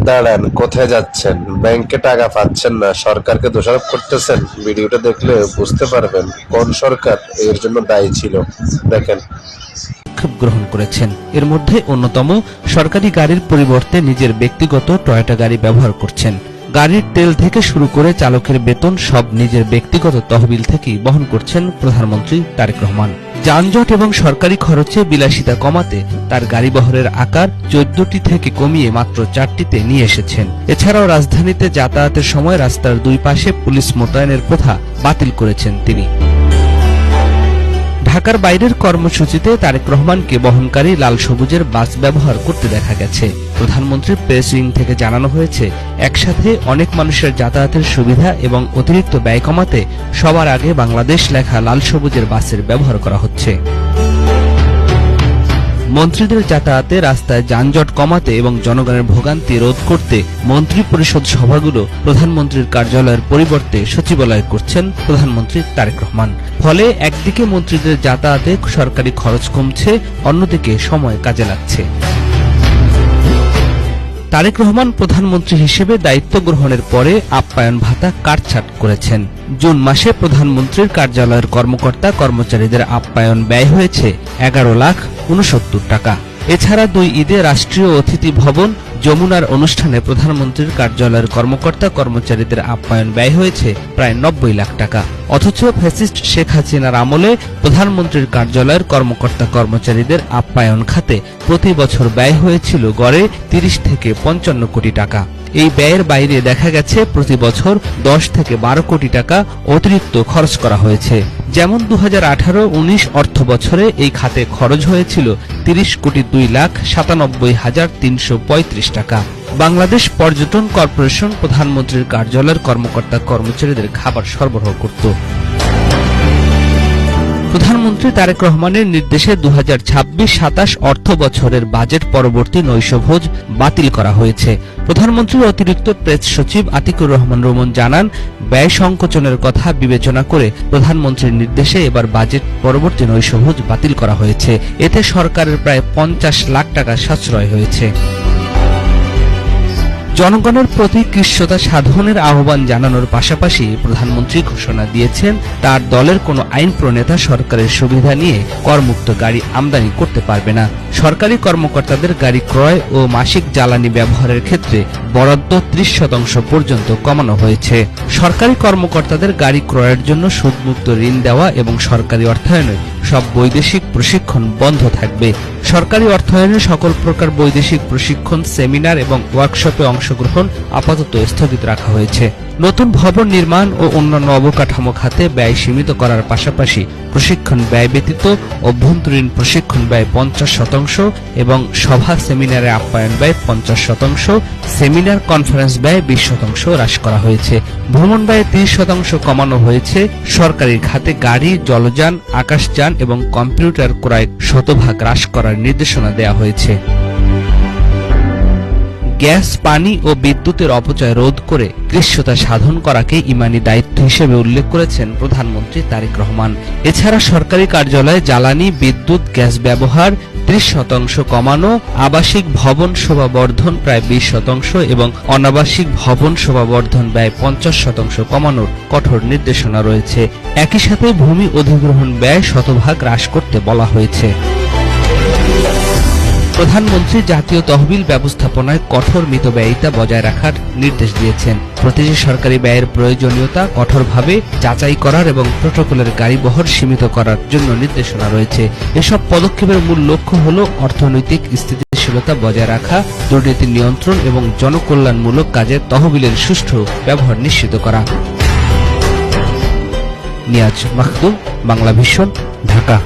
দাঁড়ান, কোথায় যাচ্ছেন? ব্যাংকে টাকা পাচ্ছেন না, সরকারকে দোষারোপ করতেছেন। ভিডিওটা দেখলে বুঝতে পারবেন কোন সরকার এর জন্য দায়ী ছিল। দেখেন। গ্রহণ করেছেন। এর মধ্যে অন্যতম, সরকারি গাড়ির পরিবর্তে নিজের ব্যক্তিগত টয়োটা গাড়ি ব্যবহার করছেন। গাড়ির তেল থেকে শুরু করে চালকের বেতন সব নিজের ব্যক্তিগত তহবিল থেকেই বহন করছেন প্রধানমন্ত্রী তারেক রহমান। যানজট এবং সরকারি খরচে বিলাসিতা কমাতে তার গাড়িবহরের আকার 14টি থেকে কমিয়ে মাত্র 4টিতে নিয়ে এসেছেন। এছাড়াও রাজধানীতে যাতায়াতের সময় রাস্তার দুই পাশে পুলিশ মোতায়েনের প্রথা বাতিল করেছেন তিনি। ঢাকার বাইরের কর্মসূচিতে তারেক রহমানকে বহনকারী লাল সবুজের বাস ব্যবহার করতে দেখা গেছে। প্রধানমন্ত্রীর প্রেস উইং থেকে জানানো হয়েছে, একসাথে অনেক মানুষের যাতায়াতের সুবিধা এবং অতিরিক্ত ব্যয় কমাতে সবার আগে বাংলাদেশ লেখা লাল সবুজের বাসের ব্যবহার করা হচ্ছে। মন্ত্রীদের যাতায়াতে রাস্তায় যানজট কমাতে এবং জনগণের ভোগান্তি রোধ করতে মন্ত্রী পরিষদ সভাগুলো প্রধানমন্ত্রীর কার্যালয়ের পরিবর্তে সচিবালয়ে করছেন প্রধানমন্ত্রী তারেক রহমান। ফলে একদিকে মন্ত্রীদের যাতায়াতে সরকারি খরচ কমছে, অন্যদিকে সময় কাজে লাগছে। তারেক রহমান প্রধানমন্ত্রী হিসেবে দায়িত্ব গ্রহণের পরে আপ্যায়ন ভাতা কাটছাঁট করেছেন। জুন মাসে প্রধানমন্ত্রীর কার্যালয়ের কর্মকর্তা কর্মচারীদের আপ্যায়ন ব্যয় হয়েছে 11,69,00,000 টাকা। এছাড়া 2 ঈদে রাষ্ট্রীয় অতিথি ভবন যমুনার অনুষ্ঠানে প্রধানমন্ত্রীর কার্যালয়ের কর্মকর্তা কর্মচারীদের আপ্যায়ন ব্যয় হয়েছে প্রায় 90 লাখ টাকা। অথচ ফ্যাসিস্ট শেখ হাসিনার আমলে প্রধানমন্ত্রীর কার্যালয়ের কর্মকর্তা কর্মচারীদের আপ্যায়ন খাতে প্রতি বছর ব্যয় হয়েছিল গড়ে 30 থেকে 55 কোটি টাকা। এই ব্যয়ের বাইরে দেখা গেছে প্রতি বছর 10 থেকে 12 কোটি টাকা অতিরিক্ত খরচ করা হয়েছে। যেমন 2018-19 অর্থ বছরে এই খাতে খরচ হয়েছিল 30,02,97,335 টাকা। বাংলাদেশ পর্যটন কর্পোরেশন প্রধানমন্ত্রীর কার্যালয়ের কর্মকর্তা কর্মচারীদের খাবার সরবরাহ করত। প্রধানমন্ত্রী তারেক রহমানের নির্দেশে 2026-27 অর্থ বছরের বাজেট পরবর্তী নৈশভোজ বাতিল করা হয়েছে। প্রধানমন্ত্রীর অতিরিক্ত প্রেস সচিব আতিকুর রহমান রোমন জানান, ব্যয় সংকোচনের কথা বিবেচনা করে প্রধানমন্ত্রীর নির্দেশে এবার বাজেট পরবর্তী নৈশভোজ বাতিল করা হয়েছে। এতে সরকারের প্রায় 50 লাখ টাকা সাশ্রয় হয়েছে। জনগণের প্রতি কৃশ্যতা সাধনের আহ্বান জানানোর পাশাপাশি প্রধানমন্ত্রী ঘোষণা দিয়েছেন, তার দলের কোনো আইন প্রণেতা সরকারের সুবিধা নিয়ে করমুক্ত গাড়ি আমদানি করতে পারবে না। সরকারি কর্মকর্তাদের গাড়ি ক্রয় ও মাসিক জ্বালানি ব্যবহারের ক্ষেত্রে বরাদ্দ 30% পর্যন্ত কমানো হয়েছে। সরকারি কর্মকর্তাদের গাড়ি ক্রয়ের জন্য সুদমুক্ত ঋণ দেওয়া এবং সরকারি অর্থায়নে সব বৈদেশিক প্রশিক্ষণ বন্ধ থাকবে। সরকারি অর্থায়নে সকল প্রকার বৈদেশিক প্রশিক্ষণ, সেমিনার এবং ওয়ার্কশপে অংশগ্রহণ আপাতত স্থগিত রাখা হয়েছে। নতুন ভবন নির্মাণ ও অন্যান্য অবকাঠামো খাতে ব্যয় সীমিত করার পাশাপাশি প্রশিক্ষণ ব্যয় ব্যতীত অভ্যন্তরীণ প্রশিক্ষণ ব্যয় 50% এবং সভা সেমিনারে আপ্যায়ন ব্যয় 50%, সেমিনার কনফারেন্স ব্যয় 20% হ্রাস করা হয়েছে। ভ্রমণ ব্যয় 30% কমানো হয়েছে। সরকারি খাতে গাড়ি, জলযান, আকাশযান এবং কম্পিউটার ক্রয় শতভাগ হ্রাস করার নির্দেশনা দেওয়া হয়েছে। গ্যাস, পানি ও বিদ্যুতের অপচয় রোধ করে কৃশ্যতা সাধন করাকে ইমানি দায়িত্ব হিসেবে উল্লেখ করেছেন প্রধানমন্ত্রী তারেক রহমান। এছাড়া সরকারি কার্যালয়ে জ্বালানি, বিদ্যুৎ, গ্যাস ব্যবহার 30% কমানো, আবাসিক ভবন শোভাবর্ধন প্রায় 20% এবং অনাবাসিক ভবন শোভাবর্ধন ব্যয় 50% কমানোর কঠোর নির্দেশনা রয়েছে। একই সাথে ভূমি অধিগ্রহণ ব্যয় শতভাগ হ্রাস করতে বলা হয়েছে। প্রধানমন্ত্রী জাতীয় তহবিল ব্যবস্থাপনায় কঠোর মিতব্যয়িতা বজায় রাখার নির্দেশ দিয়েছেন। প্রতিটি সরকারি ব্যয়ের প্রয়োজনীয়তা কঠোরভাবে যাচাই করার এবং প্রটোকলের গাড়িবহর সীমিত করার জন্য নির্দেশনা রয়েছে। এসব পদক্ষেপের মূল লক্ষ্য হল অর্থনৈতিক স্থিতিশীলতা বজায় রাখা, দুর্নীতি নিয়ন্ত্রণ এবং জনকল্যাণমূলক কাজে তহবিলের সুষ্ঠু ব্যবহার নিশ্চিত করা। নিয়াজ মাখদুম, বাংলা ভিশন, ঢাকা।